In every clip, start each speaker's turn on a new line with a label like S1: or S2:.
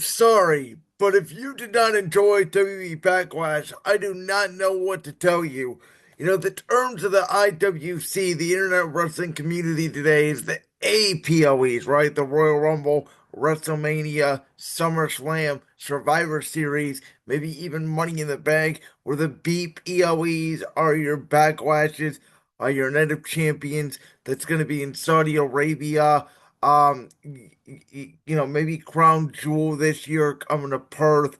S1: Sorry, but if you did not enjoy WWE Backlash, I do not know what to tell you. The terms of the IWC, the Internet Wrestling Community today, is the APOEs, right? The Royal Rumble, WrestleMania, SummerSlam, Survivor Series, maybe even Money in the Bank, where the Beep EOEs are your backlashes, are your Night of Champions. That's going to be in Saudi Arabia. Maybe Crown Jewel this year coming to Perth,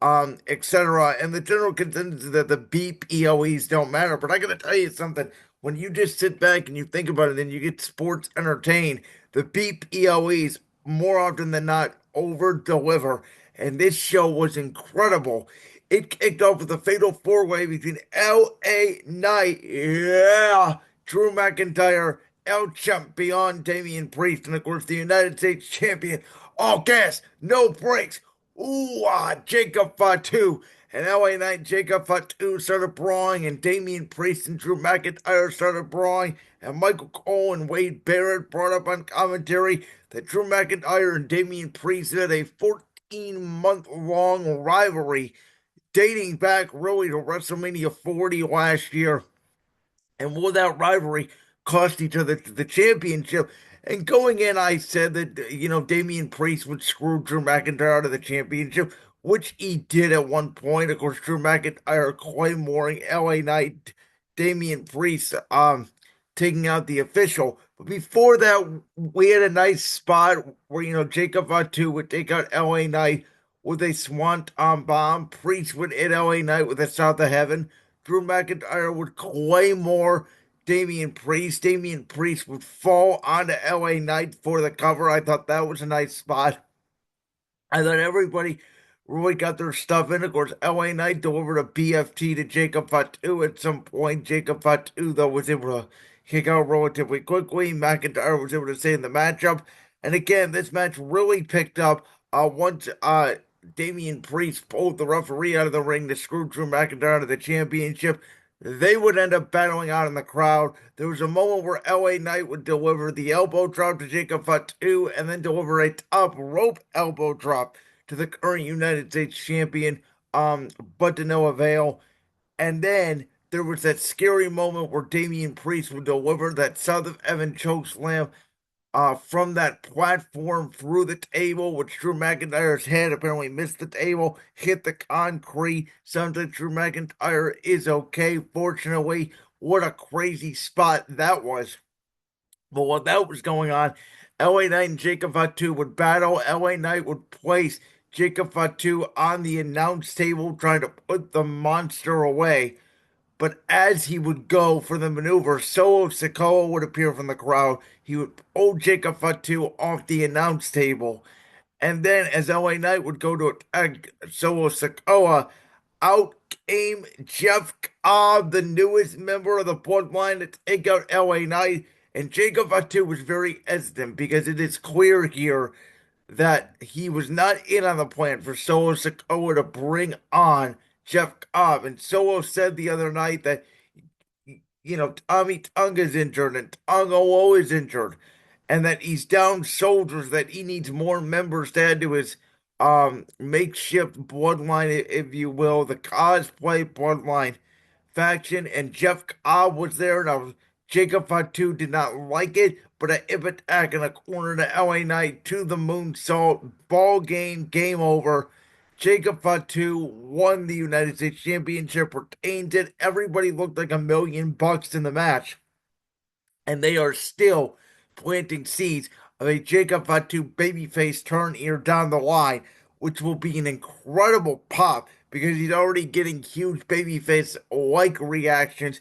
S1: etc. And the general consensus is that the beep EOEs don't matter. But I gotta tell you something. When you just sit back and you think about it and you get sports entertained, the beep EOEs more often than not over deliver. And this show was incredible. It kicked off with a fatal four-way between LA Knight, yeah, Drew McIntyre, El Champion, Damian Priest, and of course the United States Champion. All gas, no brakes. Ooh, Jacob Fatu. And LA Knight, Jacob Fatu started brawling, and Damian Priest and Drew McIntyre started brawling, and Michael Cole and Wade Barrett brought up on commentary that Drew McIntyre and Damian Priest had a 14-month-long rivalry dating back really to WrestleMania 40 last year. And will that rivalry cost each other the championship? And going in, I said that, Damian Priest would screw Drew McIntyre out of the championship, which he did at one point. Of course, Drew McIntyre claymoring LA Knight, Damian Priest, taking out the official. But before that, we had a nice spot where, Jacob Fatu would take out LA Knight with a swanton bomb. Priest would hit LA Knight with a South of Heaven. Drew McIntyre would claymore Damian Priest. Damian Priest would fall onto LA Knight for the cover. I thought that was a nice spot. I thought everybody really got their stuff in. Of course, LA Knight delivered a BFT to Jacob Fatu at some point. Jacob Fatu, though, was able to kick out relatively quickly. McIntyre was able to stay in the matchup. And again, this match really picked up once Damian Priest pulled the referee out of the ring to screw Drew McIntyre out of the championship. They would end up battling out in the crowd. There was a moment where LA Knight would deliver the elbow drop to Jacob Fatu and then deliver a top rope elbow drop to the current United States champion, but to no avail. And then there was that scary moment where Damian Priest would deliver that South of Heaven choke slam from that platform through the table, which Drew McIntyre's head apparently missed the table, hit the concrete. Sometimes Drew McIntyre is okay. Fortunately, what a crazy spot that was. But while that was going on, LA Knight and Jacob Fatu would battle. LA Knight would place Jacob Fatu on the announce table, trying to put the monster away. But as he would go for the maneuver, Solo Sikoa would appear from the crowd. He would pull Jacob Fatu off the announce table. And then as LA Knight would go to attack Solo Sikoa, out came Jeff Cobb, the newest member of the Bloodline, to take out LA Knight. And Jacob Fatu was very hesitant because it is clear here that he was not in on the plan for Solo Sikoa to bring on Jeff Cobb. And Solo said the other night that, Tommy Tonga is injured and Tonga is injured, and that he's down soldiers, that he needs more members to add to his makeshift bloodline, if you will, the cosplay bloodline faction. And Jeff Cobb was there. Now, Jacob Fatu did not like it, but a hip attack in a corner to LA Knight to the moonsault. Ball game over. Jacob Fatu won the United States Championship, retained it. Everybody looked like $1 million in the match. And they are still planting seeds of a Jacob Fatu babyface turn here down the line, which will be an incredible pop because he's already getting huge babyface like reactions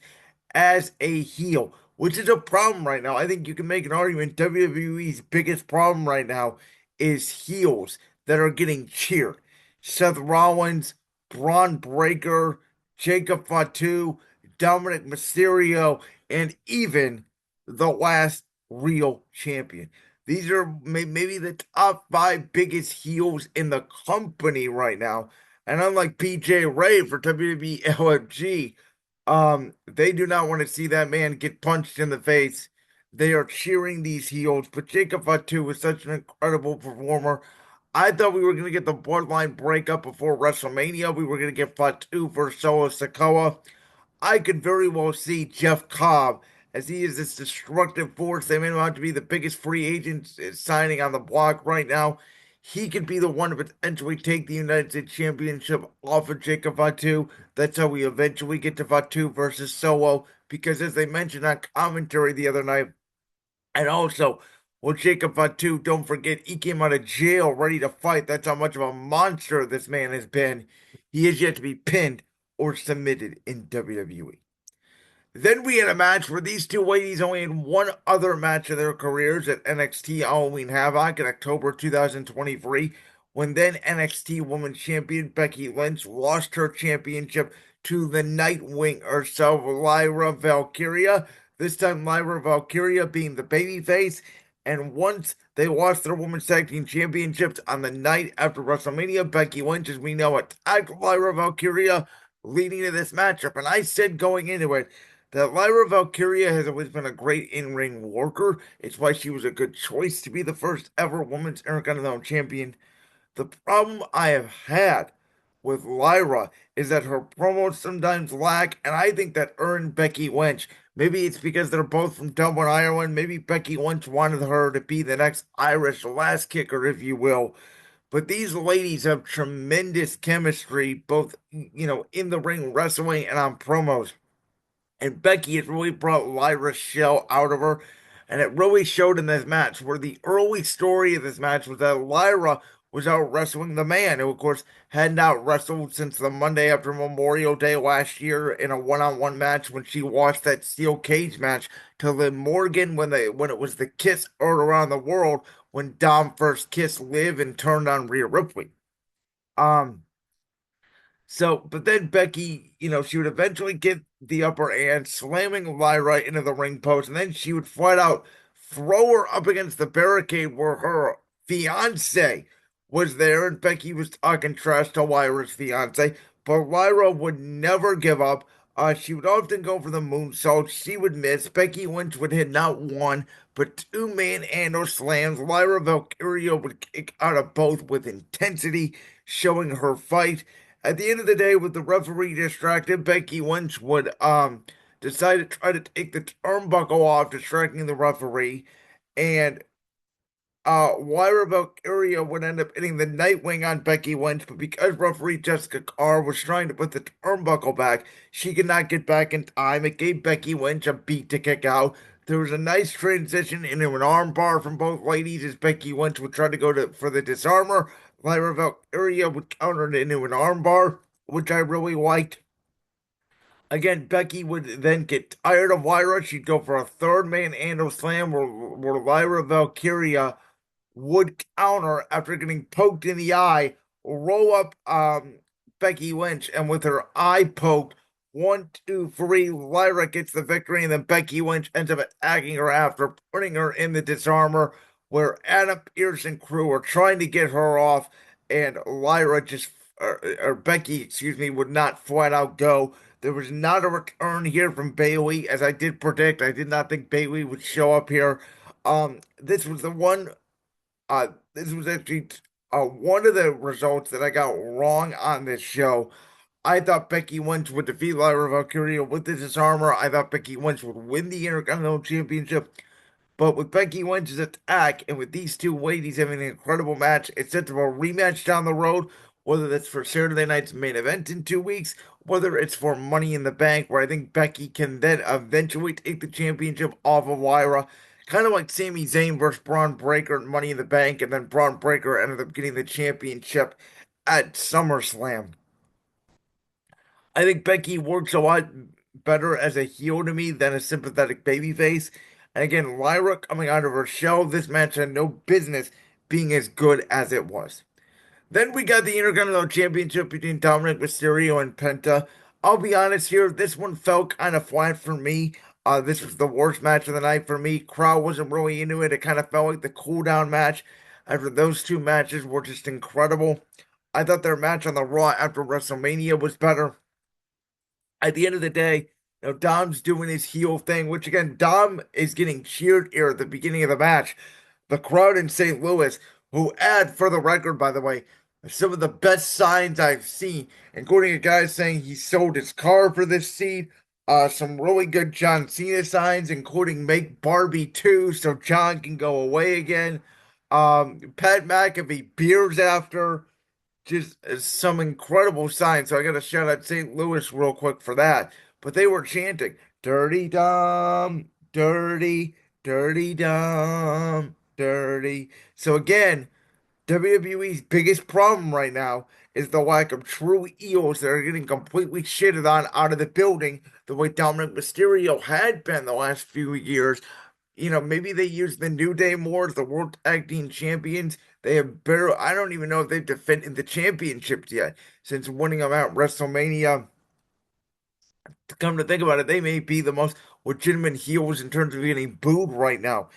S1: as a heel, which is a problem right now. I think you can make an argument WWE's biggest problem right now is heels that are getting cheered. Seth Rollins, Braun Breaker, Jacob Fatu, Dominic Mysterio, and even the last real champion. These are maybe the top five biggest heels in the company right now. And unlike BJ Ray for WWE LFG, they do not want to see that man get punched in the face. They are cheering these heels, but Jacob Fatu was such an incredible performer. I thought we were going to get the bloodline breakup before WrestleMania. We were going to get Fatu versus Solo Sikoa. I could very well see Jeff Cobb as he is this destructive force. They made him out to be the biggest free agent signing on the block right now. He could be the one to potentially take the United States Championship off of Jacob Fatu. That's how we eventually get to Fatu versus Solo. Because as they mentioned on commentary the other night, and also, well, Jacob Fatu, don't forget, he came out of jail ready to fight. That's how much of a monster this man has been. He is yet to be pinned or submitted in WWE. Then we had a match where these two ladies only had one other match of their careers at NXT Halloween Havoc in October 2023, when then NXT Women's Champion Becky Lynch lost her championship to the Nightwing herself, Lyra Valkyria. This time, Lyra Valkyria being the babyface. And once they lost their Women's Tag Team Championships on the night after WrestleMania, Becky Lynch, as we know, attacked Lyra Valkyria leading to this matchup. And I said going into it, that Lyra Valkyria has always been a great in-ring worker. It's why she was a good choice to be the first ever women's Intercontinental Champion. The problem I have had with Lyra is that her promos sometimes lack, and I think that earned Becky Lynch. Maybe it's because they're both from Dublin, Ireland. Maybe Becky Lynch wanted her to be the next Irish last kicker, if you will. But these ladies have tremendous chemistry, both in the ring wrestling and on promos. And Becky has really brought Lyra's shell out of her. And it really showed in this match, where the early story of this match was that Lyra was out wrestling the man, who, of course, hadn't out wrestled since the Monday after Memorial Day last year in a one-on-one match when she lost that steel cage match to Liv Morgan when it was the kiss all around the world when Dom first kissed Liv and turned on Rhea Ripley. Um, but then Becky, she would eventually get the upper hand, slamming Lyra into the ring post, and then she would flat out throw her up against the barricade where her fiance was there, and Becky was talking trash to Lyra's fiance, but Lyra would never give up. She would often go for the moonsault. She would miss. Becky Lynch would hit not one, but two manhandle slams. Lyra Valkyria would kick out of both with intensity, showing her fight. At the end of the day, with the referee distracted, Becky Lynch would decide to try to take the turnbuckle off, distracting the referee, and Lyra Valkyria would end up hitting the Nightwing on Becky Lynch, but because referee Jessica Carr was trying to put the turnbuckle back, she could not get back in time. It gave Becky Lynch a beat to kick out. There was a nice transition into an armbar from both ladies as Becky Lynch would try to for the disarmer. Lyra Valkyria would counter it into an armbar, which I really liked. Again, Becky would then get tired of Lyra. She'd go for a third manhandle slam where Lyra Valkyria would counter after getting poked in the eye, roll up Becky Lynch, and with her eye poked, 1, 2, 3, Lyra gets the victory, and then Becky Lynch ends up attacking her after putting her in the disarmer, where Adam Pearce and crew are trying to get her off, and Lyra or Becky, excuse me, would not flat out go. There was not a return here from Bayley, as I did predict. I did not think Bayley would show up here. This was the one this was actually one of the results that I got wrong on this show. I thought Becky Lynch would defeat Lyra Valkyria with the disarmer. I thought Becky Lynch would win the Intercontinental Championship. But with Becky Lynch's attack and with these two ladies having an incredible match, it sets up a rematch down the road, whether that's for Saturday night's main event in 2 weeks, whether it's for Money in the Bank, where I think Becky can then eventually take the championship off of Lyra. Kind of like Sami Zayn versus Braun Breaker at Money in the Bank, and then Braun Breaker ended up getting the championship at SummerSlam. I think Becky works a lot better as a heel to me than a sympathetic babyface. And again, Lyra coming out of her shell, this match had no business being as good as it was. Then we got the Intercontinental Championship between Dominic Mysterio and Penta. I'll be honest here, this one felt kind of flat for me. This was the worst match of the night for me. Crowd wasn't really into it. It kind of felt like the cool down match after those two matches were just incredible. I thought their match on the Raw after WrestleMania was better. At the end of the day, Dom's doing his heel thing, which again, Dom is getting cheered here at the beginning of the match. The crowd in St. Louis who add, for the record, by the way, some of the best signs I've seen, including a guy saying he sold his car for this seed. Some really good John Cena signs, including make Barbie 2 so John can go away again. Pat McAfee beers after just some incredible signs. So I got to shout out St. Louis real quick for that. But they were chanting, Dirty Dom, Dirty, Dirty Dom, Dirty. So again, WWE's biggest problem right now is the lack of true eels that are getting completely shitted on out of the building the way Dominic Mysterio had been the last few years. Maybe they use the New Day more as the World Tag Team Champions. They have better. I don't even know if they've defended the championships yet since winning them at WrestleMania. To come to think about it, they may be the most legitimate heels in terms of getting booed right now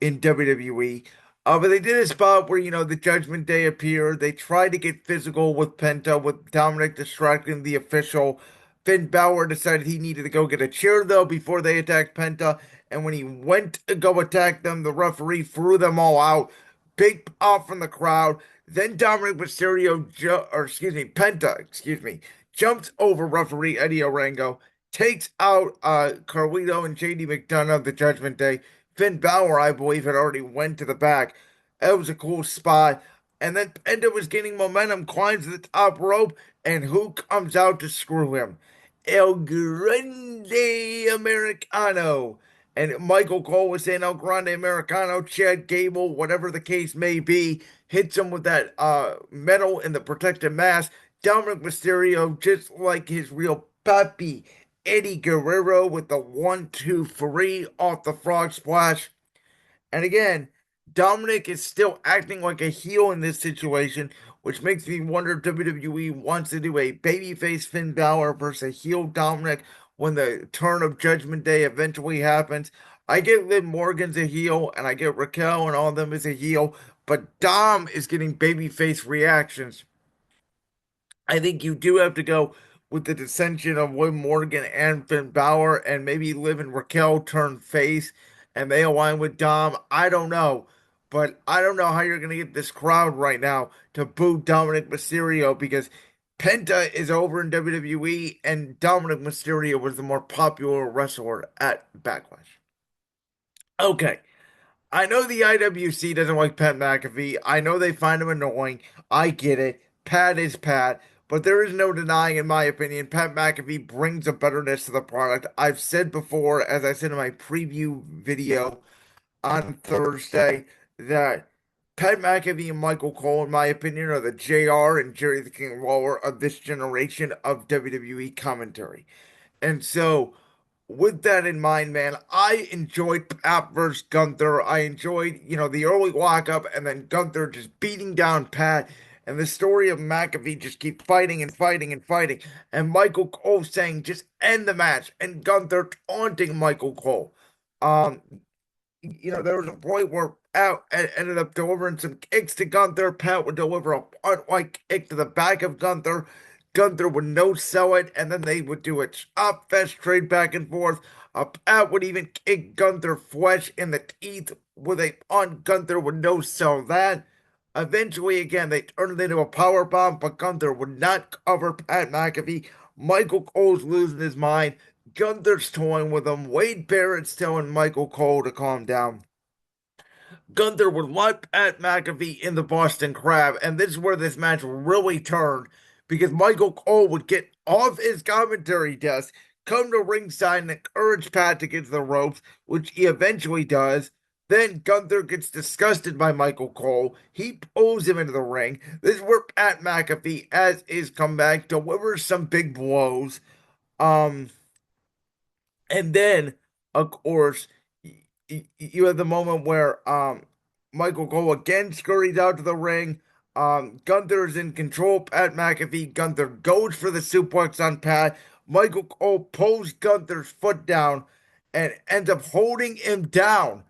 S1: in WWE. But they did a spot where, the Judgment Day appeared. They tried to get physical with Penta, with Dominic distracting the official. Finn Balor decided he needed to go get a chair, though, before they attacked Penta. And when he went to go attack them, the referee threw them all out. Big pop from the crowd. Then Dominic Mysterio, or excuse me, Penta, excuse me, jumps over referee Eddie Orango, takes out Carlito and JD McDonough of the Judgment Day. Finn Balor, I believe, had already went to the back. That was a cool spot. And then Penta was gaining momentum, climbs to the top rope, and who comes out to screw him? El Grande Americano. And Michael Cole was saying El Grande Americano, Chad Gable, whatever the case may be, hits him with that metal in the protective mask. Dominic Mysterio, just like his real puppy, Eddie Guerrero with the 1, 2, 3 off the frog splash. And again, Dominic is still acting like a heel in this situation, which makes me wonder if WWE wants to do a babyface Finn Balor versus a heel Dominic when the turn of Judgment Day eventually happens. I get Liv Morgan's a heel, and I get Raquel and all of them as a heel, but Dom is getting babyface reactions. I think you do have to go with the dissension of Liv Morgan and Finn Balor, and maybe Liv and Raquel turn face and they align with Dom. I don't know. But I don't know how you're going to get this crowd right now to boo Dominic Mysterio because Penta is over in WWE and Dominic Mysterio was the more popular wrestler at Backlash. Okay. I know the IWC doesn't like Pat McAfee. I know they find him annoying. I get it. Pat is Pat. But there is no denying, in my opinion, Pat McAfee brings a betterness to the product. I've said before, as I said in my preview video on Thursday, that Pat McAfee and Michael Cole, in my opinion, are the JR and Jerry the King Lawler of this generation of WWE commentary. And so with that in mind, man, I enjoyed Pat versus Gunther. I enjoyed, the early lockup and then Gunther just beating down Pat and the story of McAfee just keep fighting and fighting and fighting. And Michael Cole saying just end the match and Gunther taunting Michael Cole. Um, there was a point where Pat ended up delivering some kicks to Gunther. Pat would deliver a punt-like kick to the back of Gunther. Gunther would no sell it, and then they would do a chop fest trade back and forth. Pat would even kick Gunther flesh in the teeth with a punt. Gunther would no sell that. Eventually, again, they turned it into a power bomb, but Gunther would not cover Pat McAfee. Michael Cole's losing his mind. Gunther's toying with him. Wade Barrett's telling Michael Cole to calm down. Gunther would let Pat McAfee in the Boston Crab, and this is where this match really turned because Michael Cole would get off his commentary desk, come to ringside, and encourage Pat to get to the ropes, which he eventually does. Then Gunther gets disgusted by Michael Cole. He pulls him into the ring. This is where Pat McAfee, as his comeback, delivers some big blows. Um, and then, of course, you have the moment where Michael Cole again scurries out to the ring. Gunther is in control. Pat McAfee. Gunther goes for the suplex on Pat. Michael Cole pulls Gunther's foot down and ends up holding him down.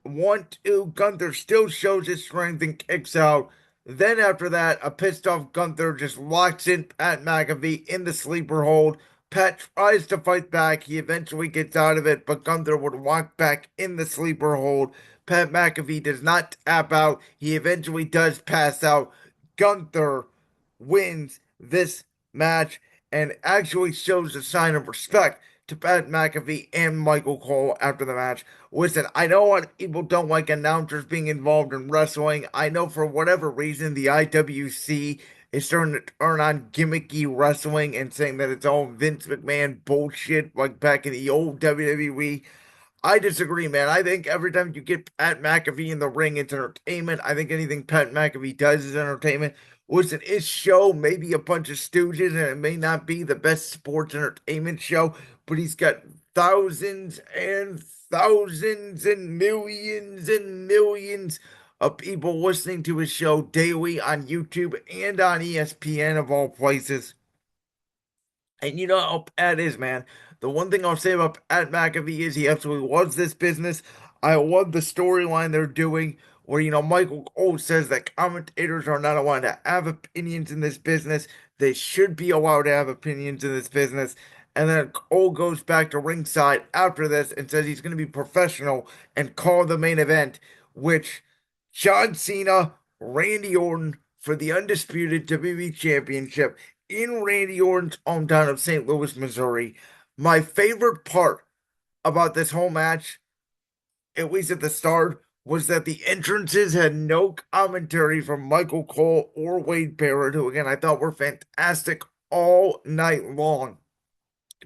S1: 1, 2. Gunther still shows his strength and kicks out. Then after that, a pissed off Gunther just locks in Pat McAfee in the sleeper hold. Pat tries to fight back. He eventually gets out of it, but Gunther would walk back in the sleeper hold. Pat McAfee does not tap out. He eventually does pass out. Gunther wins this match and actually shows a sign of respect to Pat McAfee and Michael Cole after the match. Listen, I know a lot of people don't like announcers being involved in wrestling. I know for whatever reason the IWC is starting to turn on gimmicky wrestling and saying that it's all Vince McMahon bullshit like back in the old WWE. I disagree, man. I think every time you get Pat McAfee in the ring, it's entertainment. I think anything Pat McAfee does is entertainment. Listen, his show may be a bunch of stooges and it may not be the best sports entertainment show, but he's got thousands and thousands and millions of people listening to his show daily on YouTube and on ESPN of all places. And you know how Pat is, man. The one thing I'll say about Pat McAfee is he absolutely loves this business. I love the storyline they're doing where, Michael Cole says that commentators are not allowed to have opinions in this business. They should be allowed to have opinions in this business. And then Cole goes back to ringside after this and says he's going to be professional and call the main event, which John Cena, Randy Orton for the undisputed WWE Championship in Randy Orton's hometown of St. Louis, Missouri. My favorite part about this whole match, at least at the start, was that the entrances had no commentary from Michael Cole or Wade Barrett, who again I thought were fantastic all night long,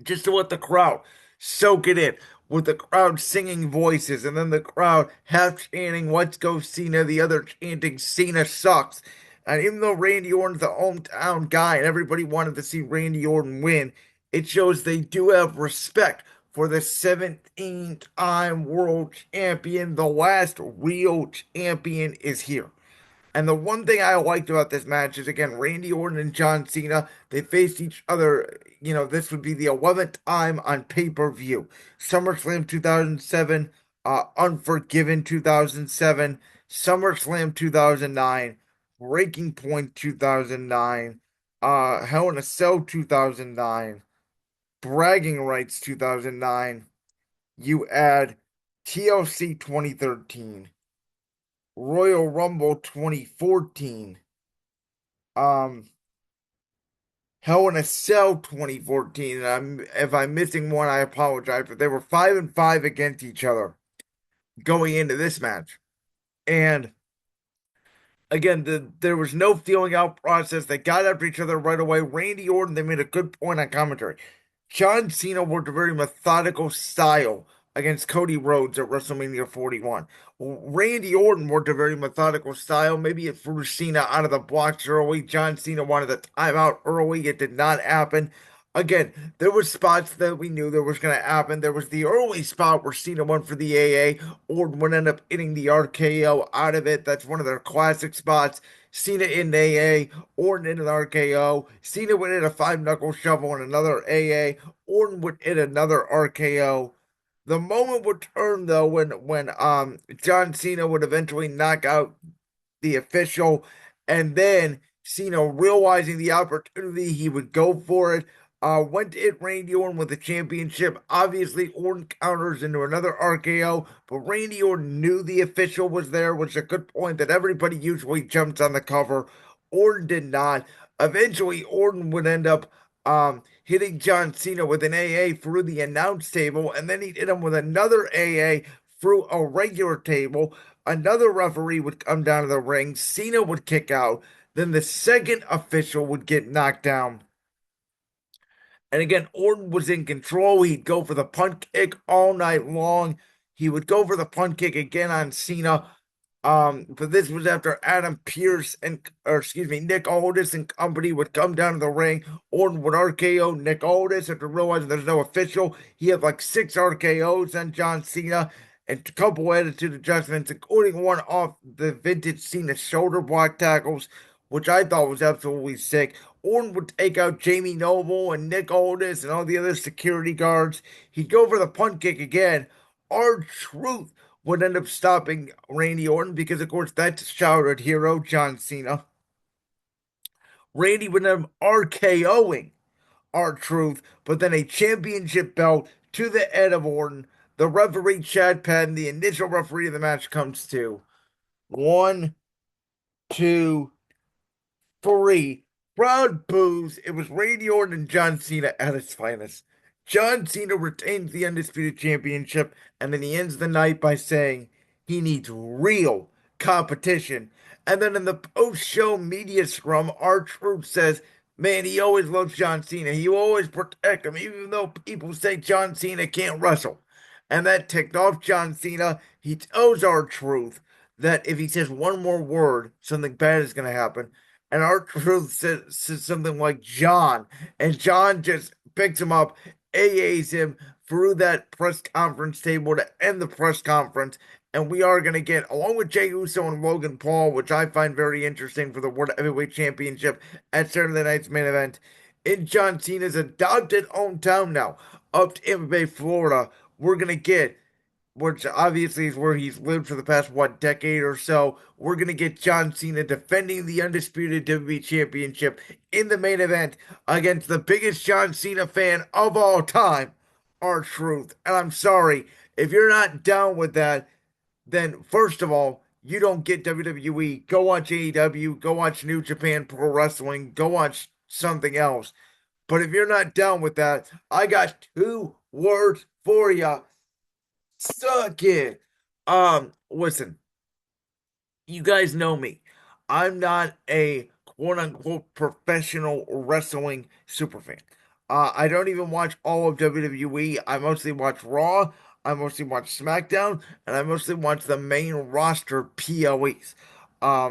S1: just to let the crowd soak it in, with the crowd singing voices and then the crowd half chanting "Let's go Cena," the other chanting "Cena sucks." And even though Randy Orton's the hometown guy and everybody wanted to see Randy Orton win, it shows they do have respect for the 17-time world champion. The last real champion is here. And the one thing I liked about this match is again Randy Orton and John Cena. They faced each other. This would be the 11th time on pay-per-view. SummerSlam 2007, Unforgiven 2007, SummerSlam 2009, Breaking Point 2009, Hell in a Cell 2009, Bragging Rights 2009. You add TLC 2013. Royal Rumble 2014, um, Hell in a Cell 2014. And if I'm missing one, I apologize, but they were 5-5 against each other going into this match. And again, there was no feeling out process. They got after each other right away. Randy Orton, they made a good point on commentary. John Cena worked a very methodical style against Cody Rhodes at WrestleMania 41. Randy Orton worked a very methodical style. Maybe it threw Cena out of the blocks early. John Cena wanted the timeout early. It did not happen. Again, there were spots that we knew that was going to happen. There was the early spot where Cena went for the AA. Orton would end up hitting the RKO out of it. That's one of their classic spots. Cena in AA, Orton in an RKO. Cena would hit a five knuckle shovel and another AA. Orton would hit another RKO. The moment would turn though when John Cena would eventually knock out the official, and then Cena realizing the opportunity, he would go for it. Went to hit Randy Orton with the championship. Obviously, Orton counters into another RKO, but Randy Orton knew the official was there, which is a good point that everybody usually jumps on the cover. Orton did not. Eventually, Orton would end up hitting John Cena with an AA through the announce table, and then he'd hit him with another AA through a regular table. Another referee would come down to the ring. Cena would kick out. Then the second official would get knocked down. And again, Orton was in control. He'd go for the punt kick all night long. He would go for the punt kick again on Cena. But this was after Adam Pearce Nick Aldis and company would come down to the ring. Orton would RKO Nick Aldis after realizing there's no official. He had like 6 RKOs on John Cena and a couple attitude adjustments, including one off the vintage Cena shoulder block tackles, which I thought was absolutely sick. Orton would take out Jamie Noble and Nick Aldis and all the other security guards. He'd go for the punt kick again. R-Truth would end up stopping Randy Orton because, of course, that's childhood hero John Cena. Randy would end up RKOing R-Truth, but then a championship belt to the head of Orton. The referee, Chad Penn, the initial referee of the match, comes to 1, 2, 3. Crowd boos. It was Randy Orton and John Cena at its finest. John Cena retains the Undisputed Championship, and then he ends the night by saying he needs real competition. And then in the post-show media scrum, R-Truth says, man, he always loves John Cena. He will always protect him, even though people say John Cena can't wrestle. And that ticked off John Cena. He tells R-Truth that if he says one more word, something bad is going to happen. And R-Truth says something like John, and John just picks him up, AAs him through that press conference table to end the press conference. And we are going to get, along with Jey Uso and Logan Paul, which I find very interesting for the World Heavyweight Championship at Saturday night's main event, in John Cena's adopted hometown now, up to Tampa Bay, Florida. We're going to get, which obviously is where he's lived for the past, decade or so. We're going to get John Cena defending the undisputed WWE Championship in the main event against the biggest John Cena fan of all time, R-Truth. And I'm sorry, if you're not down with that, then first of all, you don't get WWE. Go watch AEW, go watch New Japan Pro Wrestling, go watch something else. But if you're not down with that, I got 2 words for you. Suck it. Listen, you guys know me. I'm not a quote unquote professional wrestling superfan. I don't even watch all of WWE. I mostly watch Raw, I mostly watch SmackDown, and I mostly watch the main roster POEs. I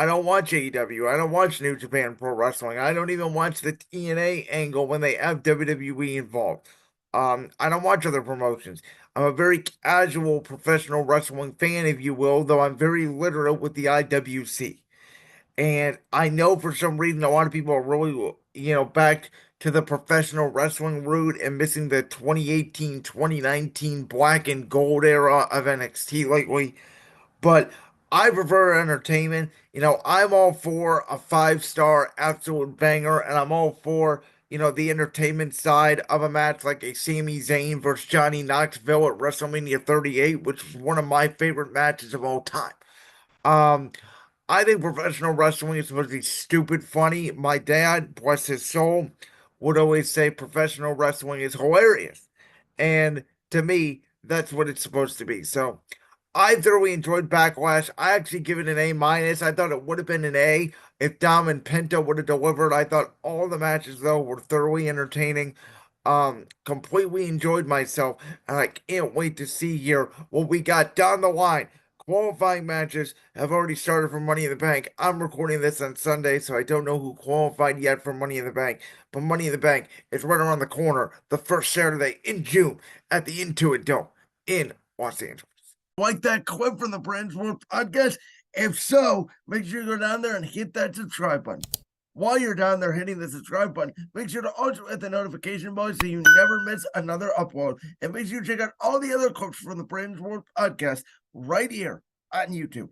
S1: don't watch AEW. I don't watch New Japan Pro Wrestling. I don't even watch the TNA angle when they have WWE involved. I don't watch other promotions. I'm a very casual professional wrestling fan, if you will, though I'm very literal with the IWC. And I know for some reason a lot of people are really, back to the professional wrestling route and missing the 2018, 2019 black and gold era of NXT lately. But I prefer entertainment. I'm all for a 5-star absolute banger, and I'm all for, the entertainment side of a match like a Sami Zayn versus Johnny Knoxville at WrestleMania 38, which was one of my favorite matches of all time. Um, I think professional wrestling is supposed to be stupid funny. My dad, bless his soul, would always say professional wrestling is hilarious. And to me, that's what it's supposed to be. So I thoroughly enjoyed Backlash. I actually give it an A minus. I thought it would have been an A if Dom and Penta would have delivered. I thought all the matches though were thoroughly entertaining. Completely enjoyed myself, and I can't wait to see here what we got down the line. Qualifying matches have already started for Money in the Bank. I'm recording this on Sunday, so I don't know who qualified yet for Money in the Bank. But Money in the Bank is right around the corner, the first Saturday in June at the Intuit Dome in Los Angeles. Like that clip from the Brands World podcast? If so, make sure you go down there and hit that subscribe button. While you're down there hitting the subscribe button, make sure to also hit the notification bell so you never miss another upload. And make sure you check out all the other clips from the Brands World podcast right here on YouTube.